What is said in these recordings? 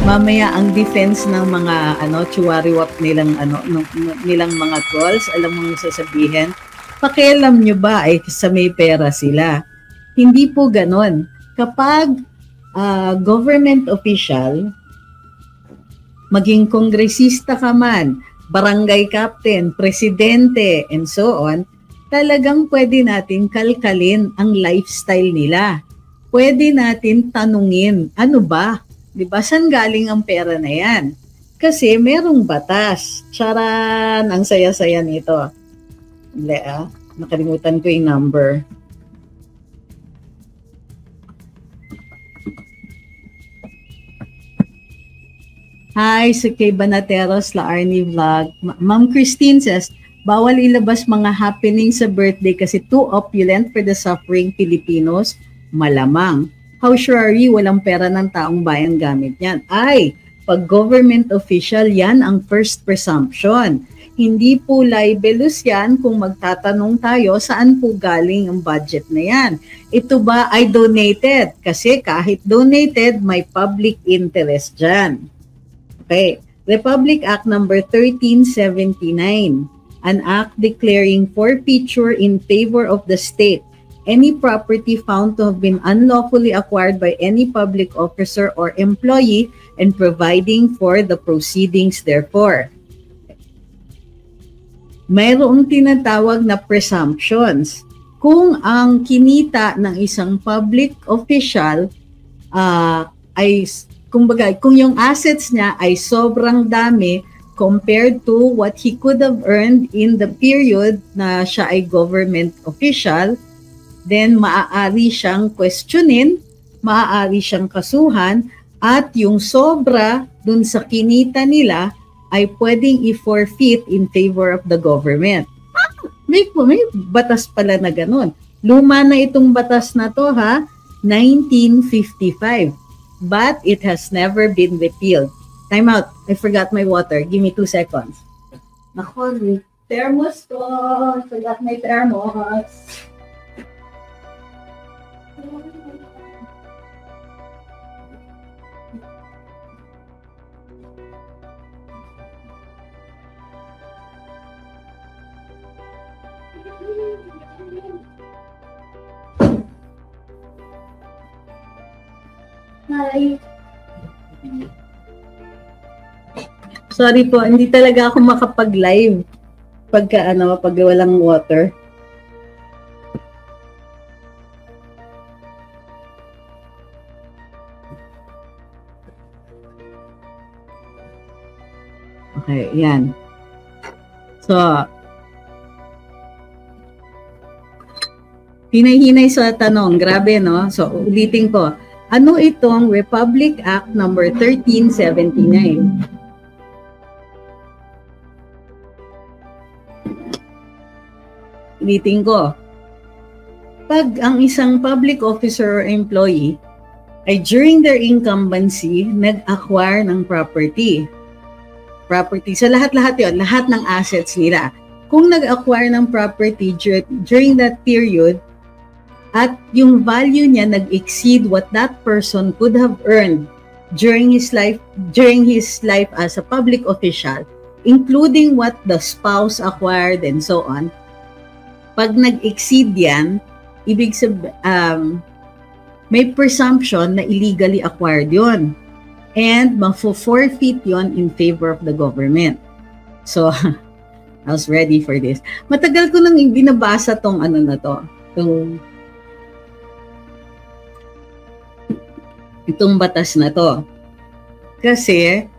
mamaya ang defense ng mga chiwariwap nilang nilang mga trolls, alam mo yung sasabihin, pakialam nyo ba ay sa may pera sila? Hindi po ganon. Kapag government official, maging kongresista ka man, barangay captain, presidente, and so on, talagang pwede natin kalkalin ang lifestyle nila. Pwede natin tanungin, ano ba? Diba, saan galing ang pera na yan? Kasi merong batas. Charan! Ang saya-saya nito. Nakalimutan ko yung number. Hi, sa kay Banateros, La Arnie Vlog. Ma'am Christine says, bawal ilabas mga happening sa birthday kasi too opulent for the suffering Filipinos. Malamang. How sure are you? Walang pera ng taong bayan gamit yan. Ay, pag government official, yan ang first presumption. Hindi po libelous yan kung magtatanong tayo saan po galing ang budget na yan. Ito ba ay donated? Kasi kahit donated, may public interest dyan. Okay. Republic Act number 1379, an act declaring forfeiture in favor of the state any property found to have been unlawfully acquired by any public officer or employee and providing for the proceedings therefore. Mayroong tinatawag na presumptions. Kung ang kinita ng isang public official ay kumbaga, kung yung assets niya ay sobrang dami compared to what he could have earned in the period na siya ay government official, then maaari siyang questionin, maaari siyang kasuhan, at yung sobra dun sa kinita nila ay pwedeng i-forfeit in favor of the government. May batas pala na ganun. Luma na itong batas na to 1955. But it has never been repealed. Time out. I forgot my water. Give me 2 seconds. Nako, thermos ko. I forgot my thermos. Hi. Sorry po, hindi talaga ako makapag-live pag walang water. Okay, yan. So, hinay-hinay sa tanong. Grabe, no? So, ulitin ko. Ano itong Republic Act number 1379? Ulitin ko. Pag ang isang public officer or employee ay during their incumbency nag-acquire ng property. Sa lahat-lahat yon, lahat ng assets nila. Kung nag-acquire ng property during that period, at yung value niya nag-exceed what that person could have earned during his life as a public official, including what the spouse acquired and so on. Pag nag-exceed yan, ibig sabihin, may presumption na illegally acquired yon, and mafo-forfeit yon in favor of the government. So, I was ready for this. Matagal ko nang binabasa tong itong batas na to. Kasi,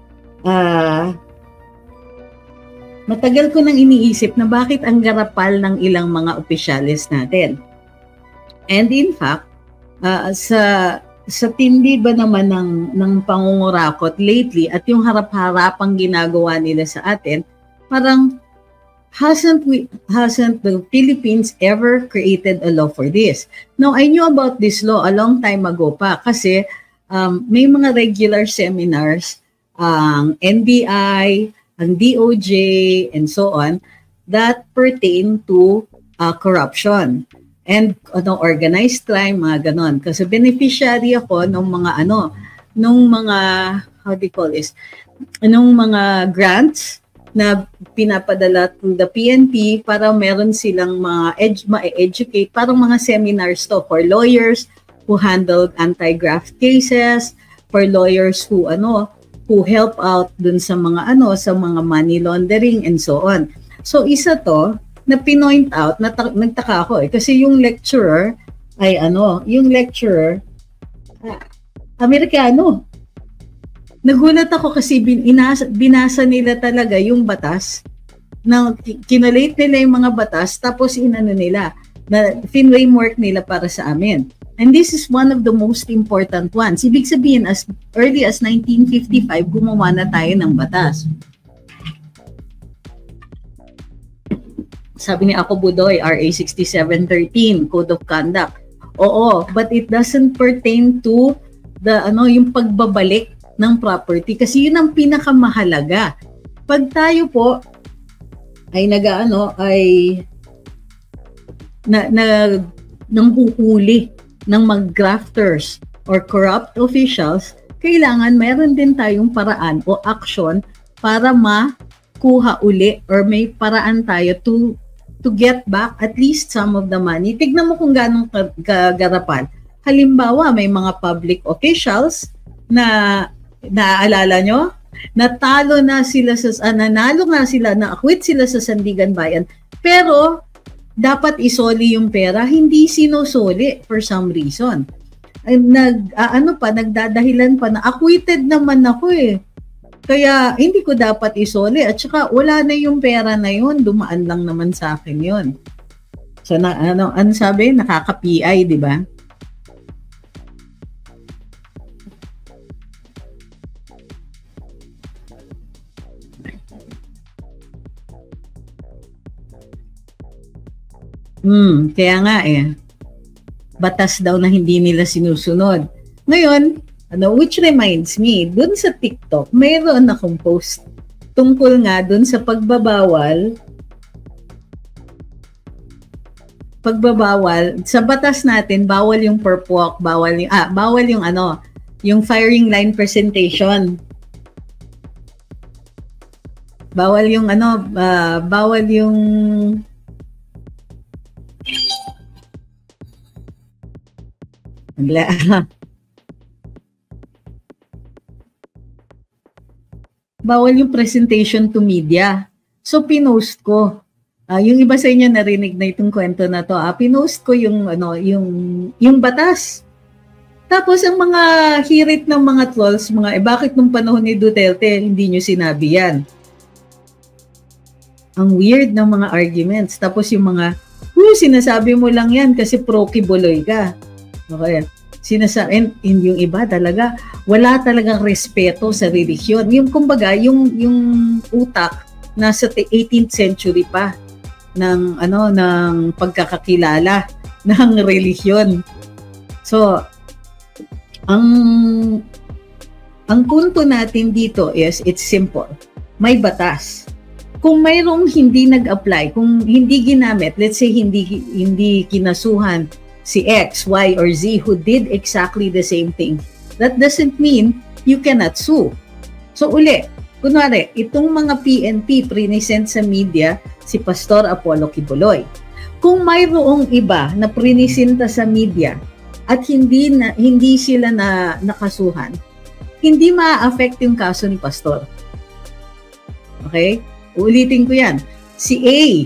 matagal ko nang iniisip na bakit ang garapal ng ilang mga opisyalis natin. And in fact, sa tindi ba naman ng pangungurakot lately at yung harap-harapang ginagawa nila sa atin, parang hasn't the Philippines ever created a law for this? Now, I knew about this law a long time ago pa kasi may mga regular seminars ang NBI, ang DOJ, and so on that pertain to corruption and organized crime, mga ganon. Kasi beneficiary ako ng mga how do you call this? Anong mga grants na pinapadala to the PNP para meron silang mga ma-educate, parang mga seminars to for lawyers who handled anti-graft cases, for lawyers who help out dun sa mga sa mga money laundering and so on. So isa to na pinoint out, nagtaka ako kasi yung lecturer ay Amerikano. Nagulat ako kasi binasa nila talaga yung batas, kinolate nila yung mga batas, tapos nila, na framework nila para sa amin. And this is one of the most important ones. Ibig sabihin, as early as 1955, gumawa na tayo ng batas. Sabi ni Ako Budoy, RA 6713, Code of Conduct. Oo, but it doesn't pertain to yung pagbabalik ng property kasi yun ang pinakamahalaga. Pag tayo po ay nanghuhuli ng mag-grafters or corrupt officials, kailangan meron din tayong paraan o action para makuha uli or may paraan tayo to get back at least some of the money. Tignan mo kung ganong kagarapan. Halimbawa, may mga public officials na naaalala nyo, nanalo nga sila, na-acquit sila sa Sandigan Bayan, pero dapat isoli yung pera, hindi sinusoli for some reason. Nagdadahilan pa na acquitted naman ako kaya hindi ko dapat isoli at saka wala na yung pera na yun, dumaan lang naman sa akin yun. So ano sabi, nakaka-PI, di ba? Kaya nga batas daw na hindi nila sinusunod. Ngayon, which reminds me, dun sa TikTok, mayroon akong post tungkol nga dun sa pagbabawal sa batas natin, bawal yung perp walk, bawal yung yung firing line presentation. Bawal yung bawal yung presentation to media. So pinost ko. Yung iba sa inyo narinig na itong kwento na to. Pinost ko yung batas. Tapos ang mga hirit ng mga trolls, bakit nung panahon ni Duterte hindi nyo sinabi yan? Ang weird ng mga arguments. Tapos yung mga, sinasabi mo lang yan kasi pro-Kibuloy ka. Okay. And yung iba talaga, wala talagang respeto sa relihiyon. Yung kumbaga, yung utak nasa 18th century pa ng pagkakakilala ng relihiyon. So, ang punto natin dito is it's simple. May batas. Kung mayroong hindi nag-apply, kung hindi ginamit, let's say hindi kinasuhan si X, Y, or Z who did exactly the same thing, that doesn't mean you cannot sue. So kunwari, itong mga PNP prinisent sa media si Pastor Apollo Kibuloy. Kung mayroong iba na prinisinta sa media at hindi sila nakasuhan, hindi ma-affect yung kaso ni Pastor. Okay? Uulitin ko yan. Si A,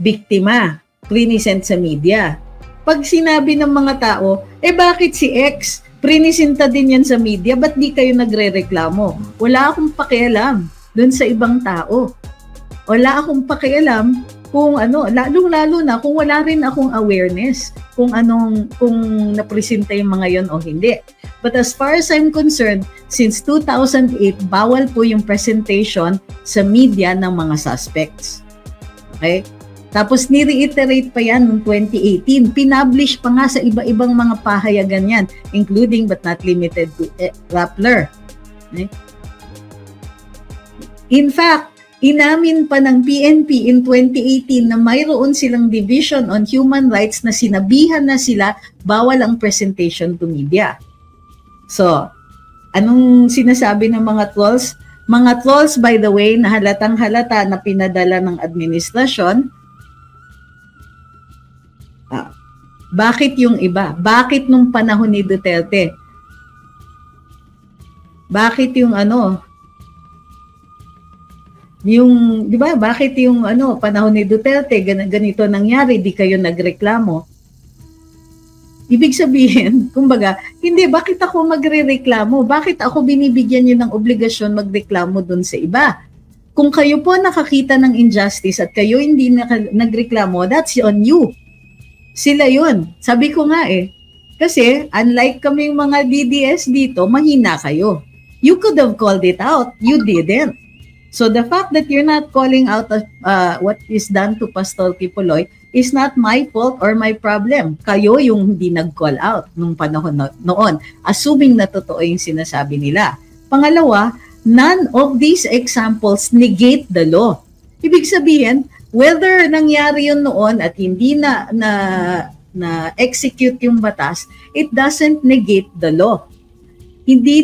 biktima, prinisent sa media. Pag sinabi ng mga tao, bakit si X, prinisinta din yan sa media, ba't di kayo nagre-reklamo? Wala akong pakialam dun sa ibang tao. Wala akong pakialam kung lalong-lalo na kung wala rin akong awareness kung napresenta yung mga yon o hindi. But as far as I'm concerned, since 2008, bawal po yung presentation sa media ng mga suspects. Okay? Tapos ni-reiterate pa yan noong 2018. Pinublish pa nga sa iba-ibang mga pahayagan yan, including but not limited to Rappler. Okay? In fact, inamin pa ng PNP in 2018 na mayroon silang Division on Human Rights na sinabihan na sila bawal ang presentation to media. So, Anong sinasabi ng mga trolls? Mga trolls, by the way, na halatang halata na pinadala ng administrasyon. Bakit yung iba? Bakit nung panahon ni Duterte? Bakit yung yung, di ba, bakit yung panahon ni Duterte, ganito nangyari, di kayo nagreklamo? Ibig sabihin, kumbaga, hindi, bakit ako magrereklamo? Bakit ako binibigyan nyo ng obligasyon magreklamo dun sa iba? Kung kayo po nakakita ng injustice at kayo hindi nagreklamo, that's on you. Sila yun. Sabi ko nga kasi unlike kaming mga DDS dito, mahina kayo. You could have called it out. You didn't. So the fact that you're not calling out what is done to Pastor Kipuloy is not my fault or my problem. Kayo yung hindi nag-call out nung panahon noon, assuming na totoo yung sinasabi nila. Pangalawa, none of these examples negate the law. Ibig sabihin, whether nangyari yun noon at hindi na execute yung batas, it doesn't negate the law. Hindi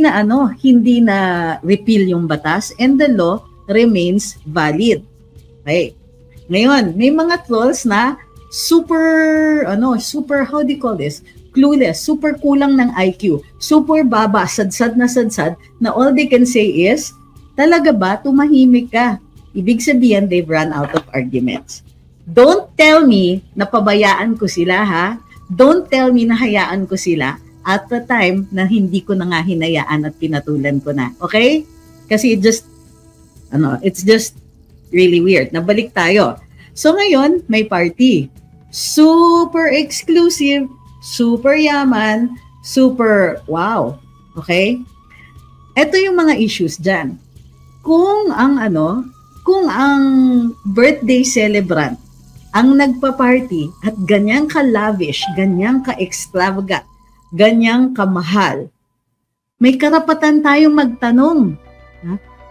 na repeal yung batas and the law remains valid. Okay. Ngayon, may mga trolls na super how do you call this? Clueless, super kulang ng IQ, super baba, sadsad na all they can say is, talaga ba tumahimik ka? Ibig sabihin, they've run out of arguments. Don't tell me na pabayaan ko sila, ha? Don't tell me na hayaan ko sila at the time na hindi ko na nga hinayaan at pinatulan ko na. Okay? Kasi it's just really weird. Nabalik tayo. So ngayon, may party. Super exclusive, super yaman, super wow. Okay? Ito yung mga issues dyan. Kung ang birthday celebrant ang nagpa-party at ganyang ka-lavish, ganyang ka-extravagant, ganyang kamahal, may karapatan tayong magtanong.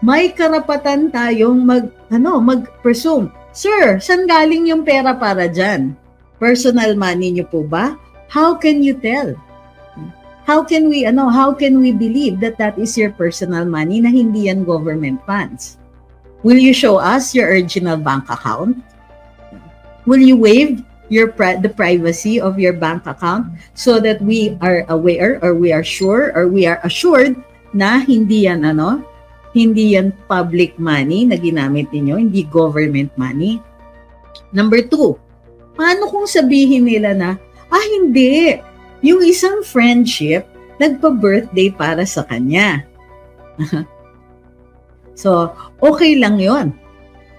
May karapatan tayong mag-presume. Sir, saan galing yung pera para dyan? Personal money niyo po ba? How can you tell? How can we believe that that is your personal money na hindi yan government funds? Will you show us your original bank account? Will you waive the privacy of your bank account so that we are aware or we are sure or we are assured na hindi yan public money na ginamit ninyo, hindi government money. Number 2, paano kung sabihin nila na, hindi, yung isang friendship, nagpa-birthday para sa kanya. So, okay lang yon.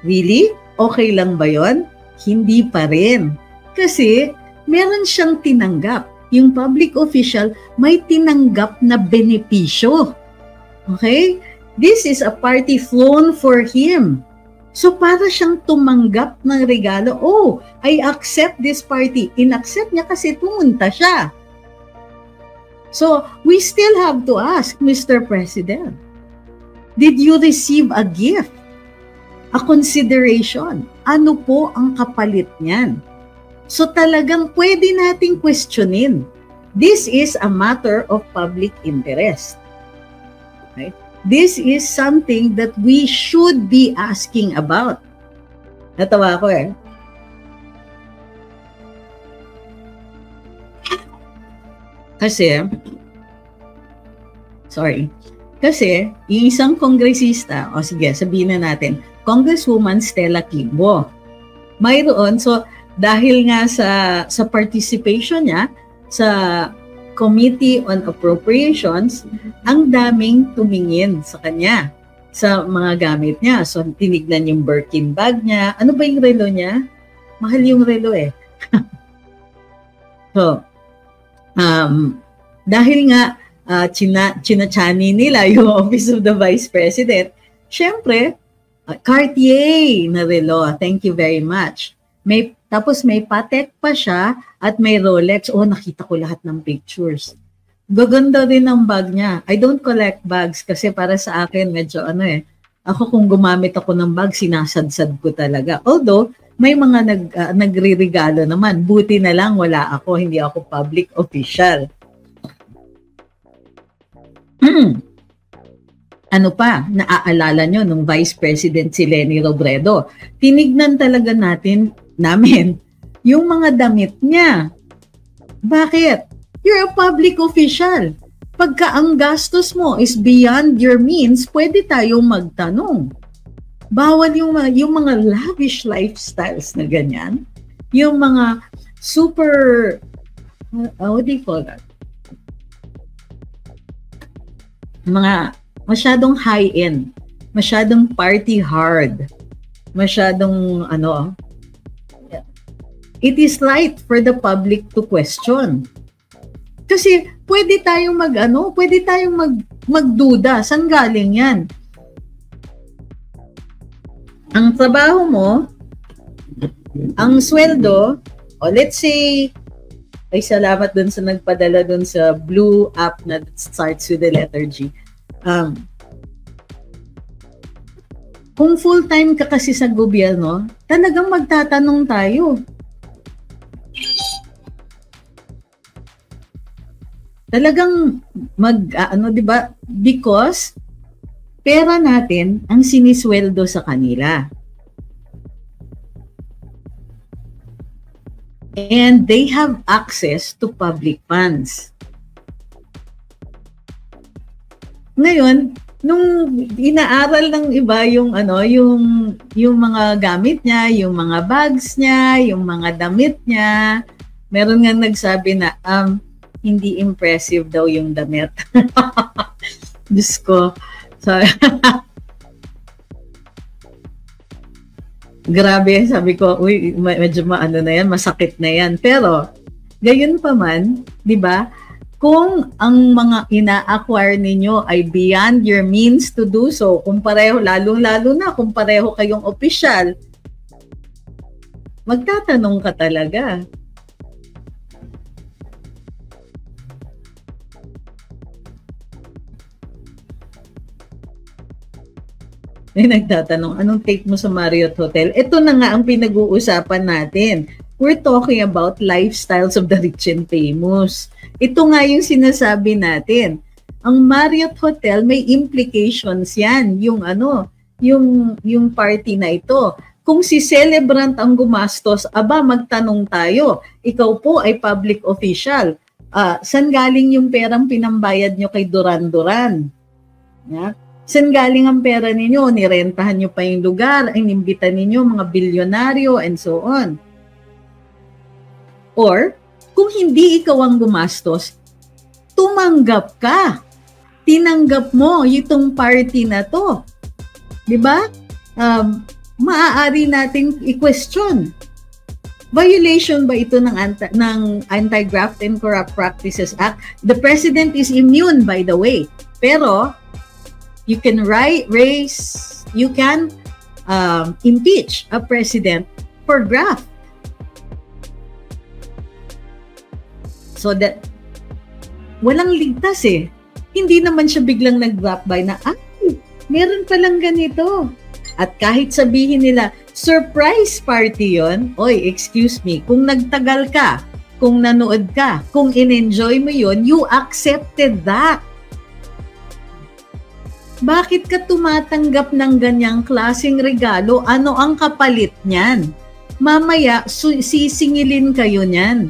Really? Okay lang ba yon? Hindi pa rin. Kasi, meron siyang tinanggap. Yung public official, may tinanggap na benepisyo. Okay? This is a party flown for him. So para siyang tumanggap ng regalo, I accept this party. In-accept niya kasi pumunta siya. So we still have to ask, Mr. President, did you receive a gift? A consideration? Ano po ang kapalit niyan? So talagang pwede nating questionin. This is a matter of public interest. Right? This is something that we should be asking about. Natawa ako Kasi, yung isang kongresista, sige, sabihin na natin, Congresswoman Stella Kimbo. Mayroon, so dahil nga sa participation niya sa Committee on Appropriations, ang daming tumingin sa kanya, sa mga gamit niya. So, tinignan yung Birkin bag niya. Ano ba yung relo niya? Mahal yung relo So, dahil nga china-chani nila yung Office of the Vice President, syempre, Cartier na relo. Thank you very much. Tapos may Patek pa siya at may Rolex. Nakita ko lahat ng pictures. Gaganda din ang bag niya. I don't collect bags kasi para sa akin medyo Ako kung gumamit ako ng bag, sinasadsad ko talaga. Although, may mga nagre-regalo naman. Buti na lang wala ako. Hindi ako public official. Ano pa, naaalala nyo nung Vice President si Leni Robredo, tinignan talaga namin yung mga damit niya. Bakit? You're a public official. Pagka ang gastos mo is beyond your means, pwede tayong magtanong. Bawal yung mga lavish lifestyles na ganyan. Yung mga super, what do you call that? Mga masyadong high-end, masyadong party hard, masyadong it is right for the public to question. Kasi pwede tayong magduda, saan galing yan? Ang trabaho mo, ang sweldo, let's say, ay salamat dun sa nagpadala dun sa blue app na starts with the letter G. Kung full-time ka kasi sa gobyerno, talagang magtatanong tayo. Talagang di ba? Because pera natin ang sinisweldo sa kanila. And they have access to public funds. Ngayon, nung inaaral ng iba yung mga gamit niya, yung mga bags niya, yung mga damit niya, meron nga nagsabi na hindi impressive daw yung damit. Diyos ko. Sorry. Grabe, sabi ko, uy, medyo na yan, masakit na yan. Pero, gayon pa man, di ba, kung ang mga ina-acquire ninyo ay beyond your means to do so, kung pareho, lalo na kung pareho kayong opisyal, magtatanong ka talaga. Nagtatanong, anong take mo sa Marriott Hotel? Ito na nga ang pinag-uusapan natin. We're talking about lifestyles of the rich and famous. Ito nga yung sinasabi natin. Ang Marriott Hotel, may implications yan. Yung party na ito. Kung si celebrant ang gumastos, magtanong tayo. Ikaw po ay public official. Saan galing yung perang pinambayad nyo kay Duran-Duran? Yeah? Saan galing ang pera ninyo? Nirentahan nyo pa yung lugar, inimbitan ninyo mga bilyonaryo, and so on. Or, kung hindi ikaw ang gumastos, tumanggap ka. Tinanggap mo itong party na to. Diba? Maaari nating i-question. Violation ba ito ng Anti-Graft and Corrupt Practices Act? The President is immune, by the way. Pero, you can impeach a president for graft. So that, walang ligtas eh. Hindi naman siya biglang nag-drop by na, meron palang ganito. At kahit sabihin nila, surprise party yon, oy, excuse me, kung nagtagal ka, kung nanood ka, kung in-enjoy mo yon, you accepted that. Bakit ka tumatanggap ng ganyang klaseng regalo? Ano ang kapalit niyan? Mamaya, sisingilin kayo niyan.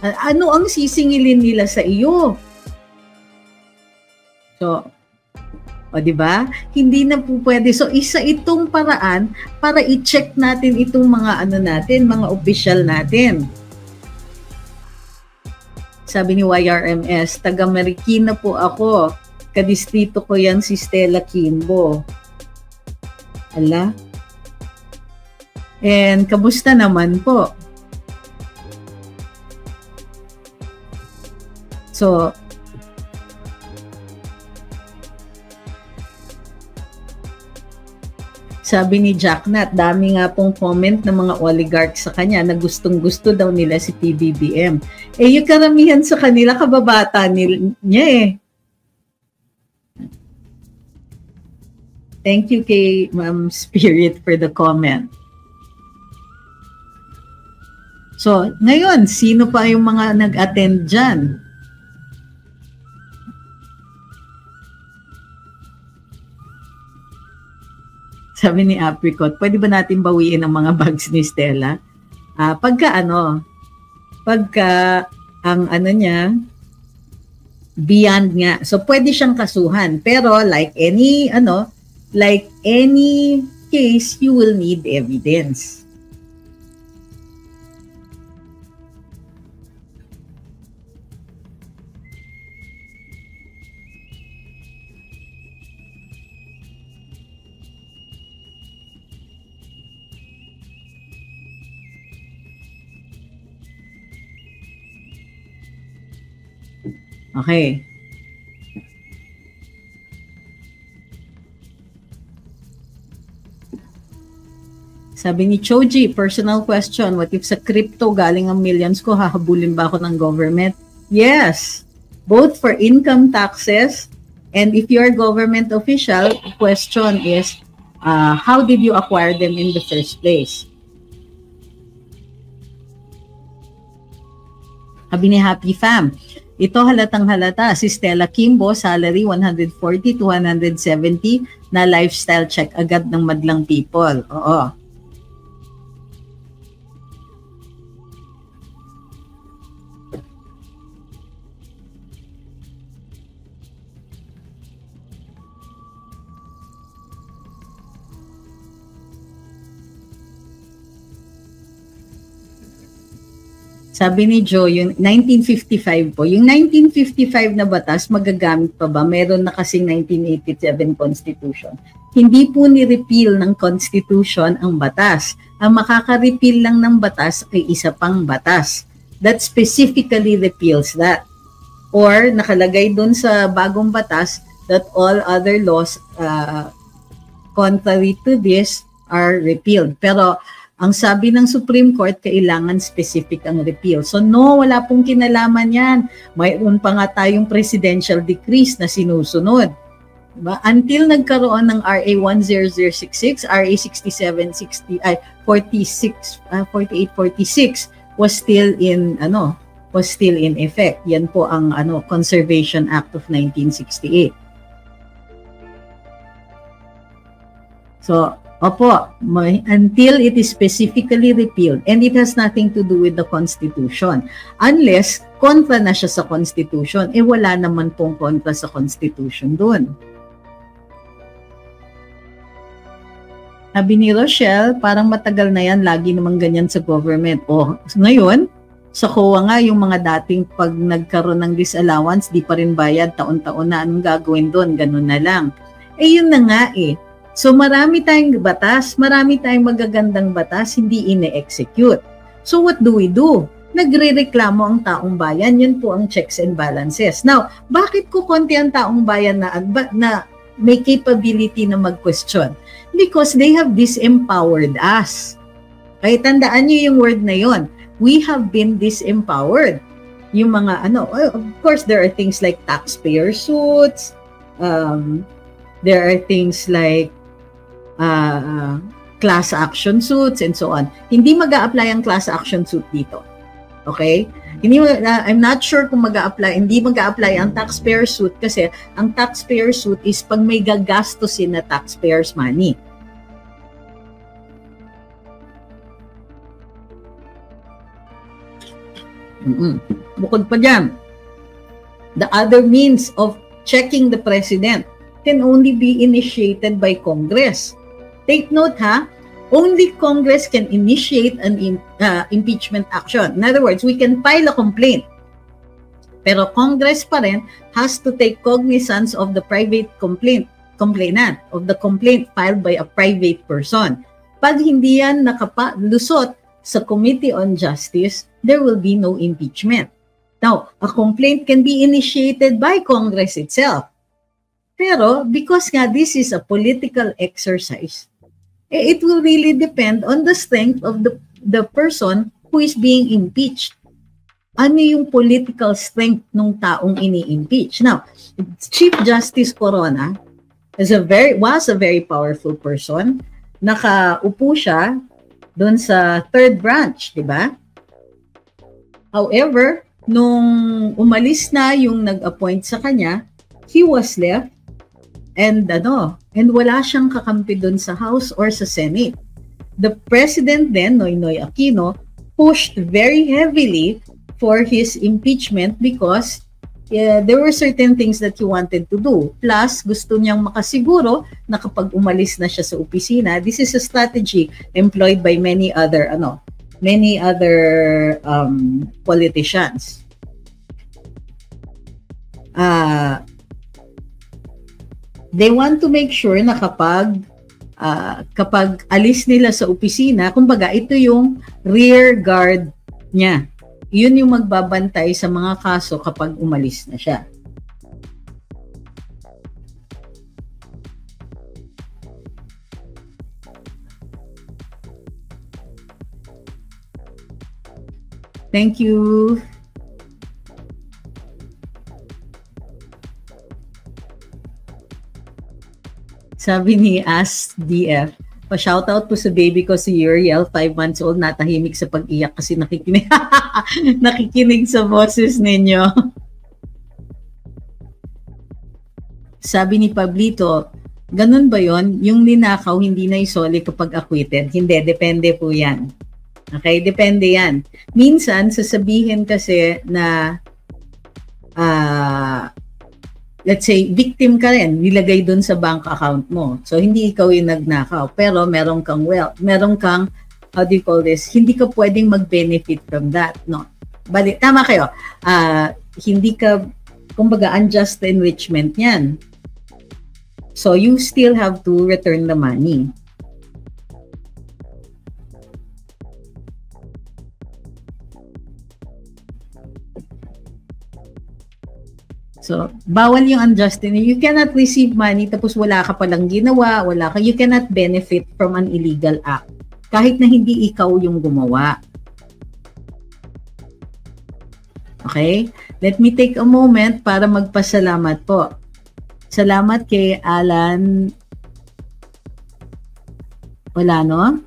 Ano ang sisingilin nila sa iyo? So, di ba? Hindi na po pwede. So, isa itong paraan para i-check natin itong mga mga opisyal natin. Sabi ni YRMS, taga-Marikina po ako. Kadistrito ko yan si Stella Kimbo. Ala? And kamusta naman po? So, sabi ni Jack Nat, dami nga pong comment ng mga oligarchs sa kanya na gustong-gusto daw nila si PBBM. Yung karamihan sa kanila, kababata niya eh. Thank you kay Ma'am Spirit for the comment. So, ngayon, sino pa yung mga nag-attend dyan? Sabi ni Apricot, pwede ba natin bawiin ang mga bags ni Stella? Pagka ang ano niya, beyond nga. So, pwede siyang kasuhan. Pero like any case, you will need evidence. Okay. Sabi ni Choji, personal question, what if sa crypto galing ang millions ko, hahabulin ba ako ng government? Yes, both for income taxes and if you're government official, the question is, how did you acquire them in the first place? Sabi ni Happy Fam, ito halatang halata, si Stella Kimbo, salary 140 to 170 na lifestyle check agad ng madlang people. Oo. Sabi ni Joe, yung 1955 po, yung 1955 na batas, magagamit pa ba? Meron na kasing 1987 Constitution. Hindi po ni-repeal ng Constitution ang batas. Ang makaka-repeal lang ng batas ay isa pang batas that specifically repeals that. Or nakalagay dun sa bagong batas that all other laws contrary to this are repealed. Pero ang sabi ng Supreme Court, kailangan specific ang repeal. So no, wala pong kinalaman yan. Mayroon pa nga tayong presidential decrees na sinusunod. Diba? Until nagkaroon ng RA 10066, RA 6760, 4846 was still in effect. Yan po ang Conservation Act of 1968. So, opo, until it is specifically repealed, and it has nothing to do with the Constitution. Unless kontra na siya sa Constitution, wala naman pong kontra sa Constitution dun. Sabi ni Rochelle, parang matagal na yan, lagi namang ganyan sa government. Ngayon, sa COA nga, yung mga dating pag nagkaroon ng disallowance, di pa rin bayad, taon-taon na, anong gagawin doon? Ganun na lang. Yun na nga eh. So marami tayong batas, marami tayong magagandang batas, hindi ine-execute. So what do we do? Nagrereklamo ang taong bayan, yun po ang checks and balances. Now, bakit ko konti ang taong bayan na may capability na mag-question? Because they have disempowered us. Kaya tandaan nyo yung word na yon. We have been disempowered. Yung mga of course there are things like taxpayer suits, there are things like class action suits and so on. Hindi mag-a-apply ang class action suit dito. Okay? I'm not sure kung hindi mag-a-apply ang taxpayer suit kasi ang taxpayer suit is pag may gagastusin na taxpayers money. Bukod pa dyan, the other means of checking the president can only be initiated by Congress. Take note only Congress can initiate an impeachment action. In other words, we can file a complaint. Pero Congress pa rin has to take cognizance of the private complainant, of the complaint filed by a private person. Pag hindi yan nakalusot sa Committee on Justice, there will be no impeachment. Now, a complaint can be initiated by Congress itself. Pero because nga this is a political exercise, it will really depend on the strength of the person who is being impeached. Ano yung political strength ng taong ini-impeach? Now, Chief Justice Corona was a very powerful person. Nakaupo siya doon sa third branch, di ba? However, nung umalis na yung nag-appoint sa kanya, he was left and And wala siyang kakampi dun sa House or sa Senate. The President then, Noynoy Aquino, pushed very heavily for his impeachment because there were certain things that he wanted to do. Plus, gusto niyang makasiguro na kapag umalis na siya sa opisina, this is a strategy employed by many other politicians. They want to make sure na kapag alis nila sa opisina, kumbaga ito yung rear guard niya. Yun yung magbabantay sa mga kaso kapag umalis na siya. Thank you. Sabi ni AskDF, pa-shoutout po sa baby ko si Uriel, 5 months old, natahimik sa pag-iyak kasi nakikinig sa boses ninyo. Sabi ni Pablito, ganun ba yon? Yung ninakaw hindi na isoli kapag acquitted? Hindi, depende po yan. Okay, depende yan. Minsan, sasabihin kasi na let's say, victim ka rin, nilagay dun sa bank account mo. So, hindi ikaw yung nagnakaw. Pero, meron kang how do you call this? Hindi ka pwedeng mag-benefit from that, no? Bali, tama kayo. Hindi ka, kumbaga, unjust enrichment yan. So, you still have to return the money. So, bawal yung unjust. You cannot receive money tapos wala ka palang ginawa, you cannot benefit from an illegal act. Kahit na hindi ikaw yung gumawa. Okay? Let me take a moment para magpasalamat po. Salamat kay Alan, wala no?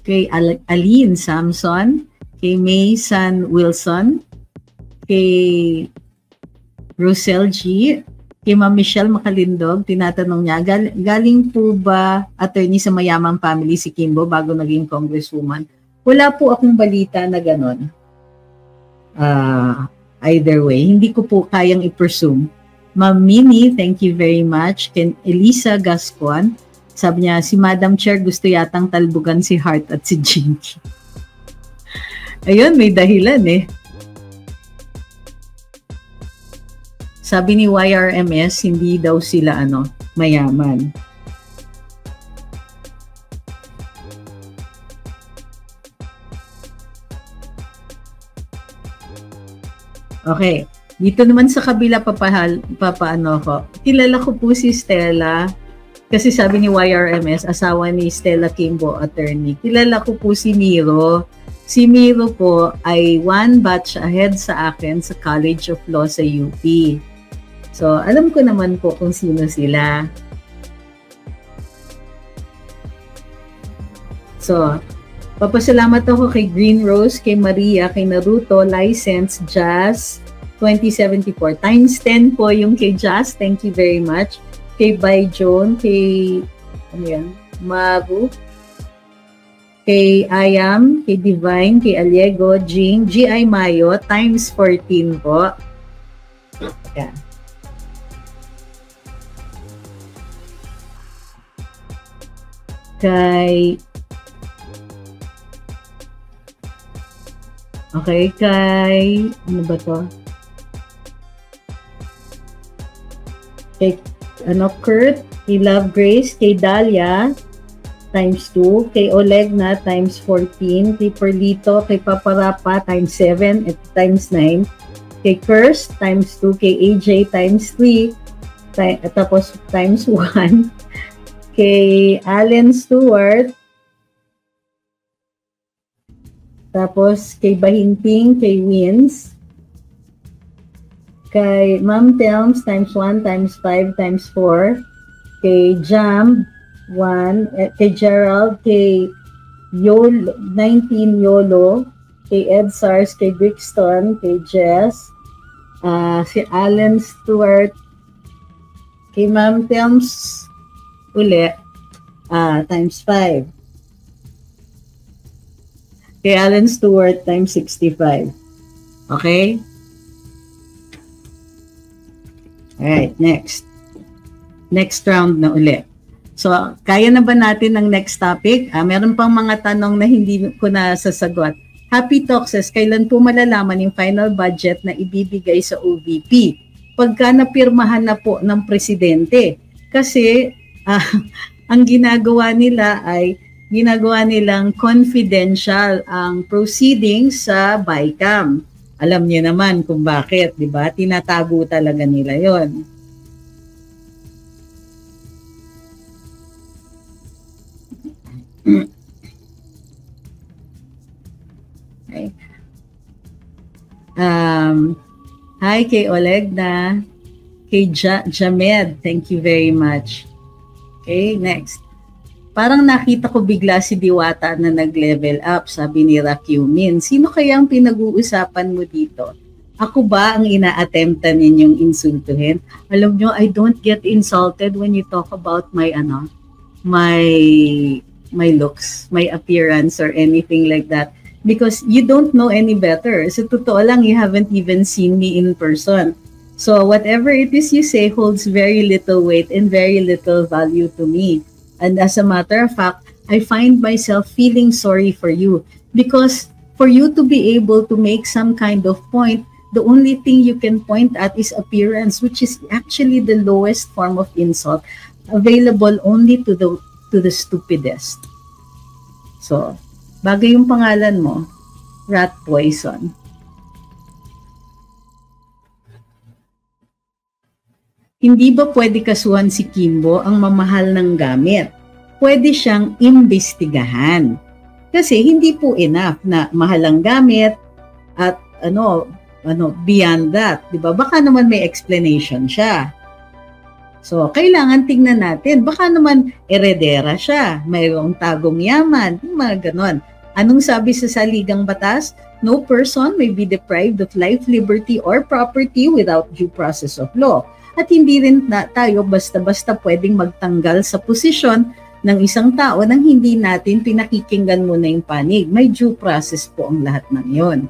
Kay Aline Samson, kay May San Wilson, kay Rosel G, kay Ma'am Michelle Makalindog, tinatanong niya, galing po ba attorney sa mayamang family si Kimbo bago naging congresswoman? Wala po akong balita na ganon. Either way, hindi ko po kayang i-presume. Ma'am Mini, thank you very much. Ken Elisa Gascon, sabi niya, si Madam Chair gusto yatang talbugan si Hart at si Jinky. Ayun, may dahilan eh. Sabi ni YRMS, hindi daw sila mayaman. Okay. Dito naman sa kabila papaano ko. Kilala ko po si Stella kasi sabi ni YRMS, asawa ni Stella Kimbo, attorney. Kilala ko po si Miro. Si Miro po ay 1 batch ahead sa akin sa College of Law sa UP. So, alam ko naman po kung sino sila. So, papasalamat ako kay Green Rose, kay Maria, kay Naruto, License, Jazz, 2074. Times 10 po yung kay Jazz. Thank you very much. Kay Bai Joan, kay Maru, kay Ayam, kay Divine, kay Aliego, Jing, G.I. Mayo, times 14 po. Yan. Kay ano ba to? Kay Kurt, kay Love Grace, kay Dalia times 2, kay Oleg na times 14, kay Perlito, kay Paparapa times 7 at times 9, kay Curse times 2, kay AJ times 3, tapos times 1, kay Allen Stewart, tapos kay Bahinting, kay Wins, kay Ma'am Telms times 1 times 5 times 4, kay Jam 1, kay Gerald, kay Yolo, 19 Yolo, kay Ed Sars, kay Brixton, kay Jess, si Allen Stewart, kay Ma'am Telms uli, times 5. Kay Alan Stewart times 65. Okay? Alright, next. Next round na uli. So, kaya na ba natin ang next topic? Meron pang mga tanong na hindi ko na sasagot. Happy Talk says, kailan po malalaman yung final budget na ibibigay sa OVP? Pagka napirmahan na po ng presidente. Kasi, ang ginagawa nila ay ginagawa nilang confidential ang proceedings sa BICAM. Alam niyo naman kung bakit, di ba? Tinatago talaga nila yon. Okay. Hi kay Oleg na, kay Jamed, thank you very much. Okay, next. Parang nakita ko bigla si Diwata na nag-level up, sabi ni Rakyumin. Sino kaya ang pinag-uusapan mo dito? Ako ba ang ina-attempta ninyong insultuhin? Alam nyo, I don't get insulted when you talk about my looks, my appearance or anything like that. Because you don't know any better. Sa totoo lang, you haven't even seen me in person. So whatever it is you say holds very little weight and very little value to me. And as a matter of fact, I find myself feeling sorry for you because for you to be able to make some kind of point, the only thing you can point at is appearance, which is actually the lowest form of insult available only to the stupidest. So, bagay yung pangalan mo, Rat Poison. Hindi ba pwede kasuhan si Kimbo ang mamahal ng gamit? Pwede siyang imbestigahan. Kasi hindi po enough na mahal ang gamit at beyond that, 'di ba? Baka naman may explanation siya. So, kailangan tingnan natin. Baka naman eredera siya, mayroong tagong yaman, mga ganon. Anong sabi sa saligang batas? No person may be deprived of life, liberty, or property without due process of law. At hindi rin tayo basta-basta pwedeng magtanggal sa posisyon ng isang tao nang hindi natin pinakikinggan muna yung panig. May due process po ang lahat ng yon.